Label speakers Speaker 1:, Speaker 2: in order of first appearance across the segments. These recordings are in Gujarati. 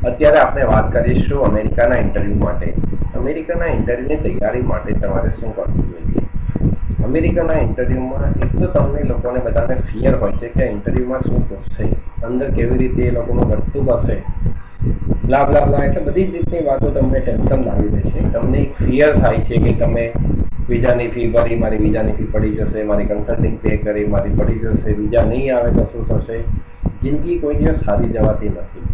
Speaker 1: અત્યારે આપણે વાત કરીશું અમેરિકાના ઇન્ટરવ્યૂ માટે. અમેરિકાના ઇન્ટરવ્યૂની તૈયારી માટે તમારે શું કરવું જોઈએ? અમેરિકાના ઇન્ટરવ્યૂમાં એક તો તમને લોકોને બધાને ફિયર હોય છે કે ઇન્ટરવ્યૂમાં શું પૂછશે, અંદર કેવી રીતે એ લોકોનું વર્તવું હશે, બ્લા બ્લા બ્લા, એટલે બધી જ રીતની વાતો તમને ટેન્શન લાવી દે છે. તમને એક ફિયર થાય છે કે તમે વિઝાની ફી ભરી, મારી વિઝાની ફી પડી જશે, મારી કન્સલ્ટિંગ પે કરી, મારી પડી જશે, વિઝા નહીં આવે તો શું થશે. જિંદગી કોઈ દિવસ સારી જવાતી નથી.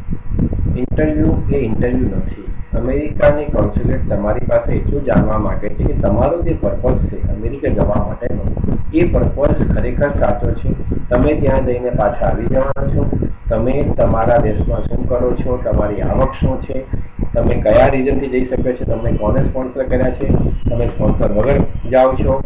Speaker 1: ઇન્ટરવ્યૂ એ ઇન્ટરવ્યૂ નથી. અમેરિકાની કોન્સ્યુલેટ તમારી પાસે એટલું જાણવા માંગે છે કે તમારો જે પર્પઝ છે અમેરિકા જવા માટેનો, એ પર્પઝ ખરેખર સાચો છે. તમે ત્યાં જઈને પાછા આવી જવાના છો, તમે તમારા દેશમાં શું કરો છો, તમારી આવક શું છે, તમે કયા રીઝનથી જઈ શકો છો, તમને કોને સ્પોન્સર કર્યા છે, તમે સ્પોન્સર વગર જાઓ છો.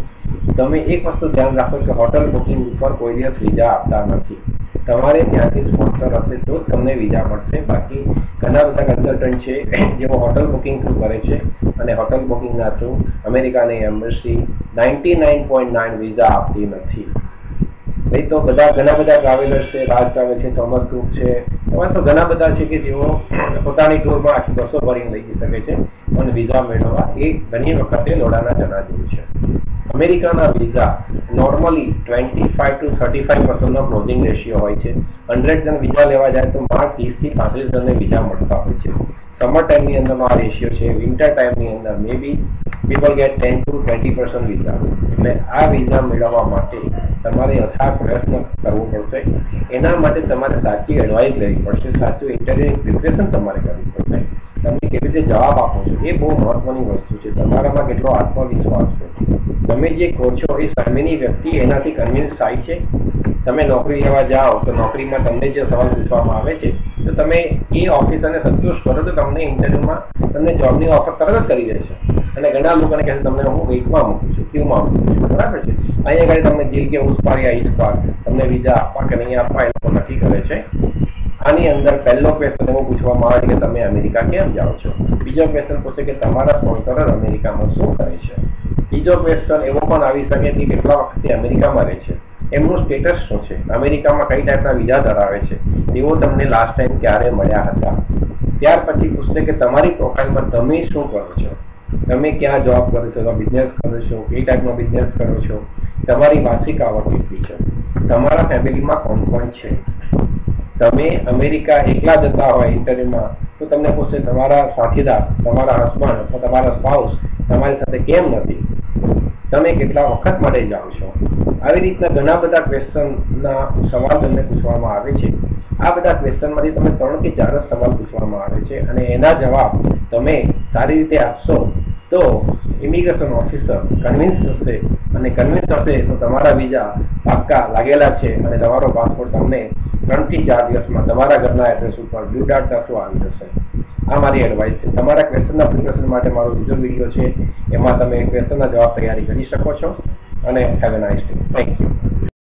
Speaker 1: તમે એક વસ્તુ ધ્યાન રાખો કે હોટલ બુકિંગ ઉપર કોઈ દિવસ વિઝા આપતા નથી. તમારે ત્યાંથી સ્પોન્સર હશે તો જ તમને વિઝા મળશે. બાકી ઘણા બધા કન્સલ્ટન્ટ છે જેઓ હોટલ બુકિંગ થ્રુ કરે છે અને હોટલ બુકિંગના થ્રુ અમેરિકાની એમ્બસી 99.9 વિઝા આપતી નથી. ભાઈ તો ઘણા બધા ટ્રાવેલર્સ છે, રાજ ટ્રાવેલ છે, થોમસ ગ્રુપ છે, એવા તો ઘણા બધા છે કે જેઓ પોતાની ટૂરમાં આખી બસો ભરીને લઈ જઈ શકે છે અને વિઝા મેળવવા એ ઘણી વખતે લોડાના ચણા જેવું છે. અમેરિકાના visa normally 25 to 35% closing ratio હોય છે. 100 જણ વિઝા લેવા જાય તો માત્ર 30 થી 35 જણને વિઝા મળતા હોય છે. સમર ટાઈમની અંદરનો આ રેશિયો છે. વિન્ટર ટાઈમની અંદર મે બી people get 10 to 20% વિઝા. એટલે આ વિઝા મેળવવા માટે તમારે અથાગ પ્રયત્ન કરવો પડશે. એના માટે તમારે સાચી એડવાઇસ લેવી પડશે, સાચું ઇન્ટરવ્યુની પ્રિપરેશન તમારે કરવી પડશે. તમે કેવી રીતે જવાબ આપો છો એ બહુ મહત્વની વસ્તુ છે. તમારામાં કેટલો આત્મવિશ્વાસ છે, તમે જે કહો છો એ સામેની વ્યક્તિ એનાથી કન્વિન્સ થાય છે. તમે નોકરી લેવા જાઓ તો નોકરીમાં તમને જે સવાલ પૂછવામાં આવે છે તો તમે એ ઓફિસરને સંતોષ કરો તો તમને ઇન્ટરવ્યુમાં તમને જોબની ઓફર તરત જ કરી દેશે. અને ઘણા લોકોને કહે તમને હું વેઇટમાં મૂકું છું, ક્યુમાં મૂકું છું, બરાબર છે. અહીંયા આગળ તમને દિલ કે ઉસ પાર યા ઈસ પાર તમને વિઝા આપવા કે નહીં આપવા એ લોકો નક્કી કરે છે. આની અંદર પહેલો ક્વેશ્ચન એવો પૂછવામાં આવે છે કે તમે અમેરિકા કેમ જાઓ છો. બીજો ક્વેશ્ચન પૂછે કે તમારા સ્પોન્સર અમેરિકામાં શું કરે છે. ત્રીજો ક્વેશ્ચન એવો પણ આવી શકે કે કેટલા વખતથી અમેરિકામાં રહે છે, એમનું સ્ટેટસ શું છે, અમેરિકામાં કઈ ટાઈપના વિઝા ધરાવે છે, તેઓ તમને લાસ્ટ ટાઈમ ક્યારે મળ્યા હતા. ત્યાર પછી પૂછશે કે તમારી પ્રોફાઇલમાં તમે શું કરો છો, તમે ક્યાં જોબ કરો છો, બિઝનેસ કરો છો, કઈ ટાઈપનો બિઝનેસ કરો છો, તમારી વાર્ષિક આવક કેટલી છે, તમારા ફેમિલીમાં કોણ કોણ છે. તમે અમેરિકા એકલા જતા હોય ઇન્ટરવ્યુમાં તો તમને પૂછશે તમારા સાથીદાર, તમારા હસબન્ડ અથવા તમારા સ્પાઉસ તમારી સાથે કેમ નથી, તમે કેટલા વખત માટે જાઓ છો. આવી રીતના ઘણા બધા ક્વેશ્ચનના સવાલ તમને પૂછવામાં આવે છે. આ બધા ક્વેશ્ચનમાંથી તમે 3 કે 4 સવાલ પૂછવામાં આવે છે અને એના જવાબ તમે સારી રીતે આપશો તો ઇમિગ્રેશન ઓફિસર કન્વિન્સ થશે અને કન્વિન્સ થશે તો તમારા વિઝા પાક્કા લાગેલા છે અને તમારો પાસપોર્ટ તમને 3 થી 4 દિવસમાં તમારા ઘરના એડ્રેસ ઉપર બ્લુ ડાર્ટ થ્રુ આવી જશે. આ મારી એડવાઇસ છે. તમારા ક્વેશ્ચનના પ્રિપરેશન માટે મારો બીજો વિડીયો છે, એમાં તમે ક્વેશ્ચનના જવાબ તૈયારી કરી શકો છો. અને have a nice day. Thank you.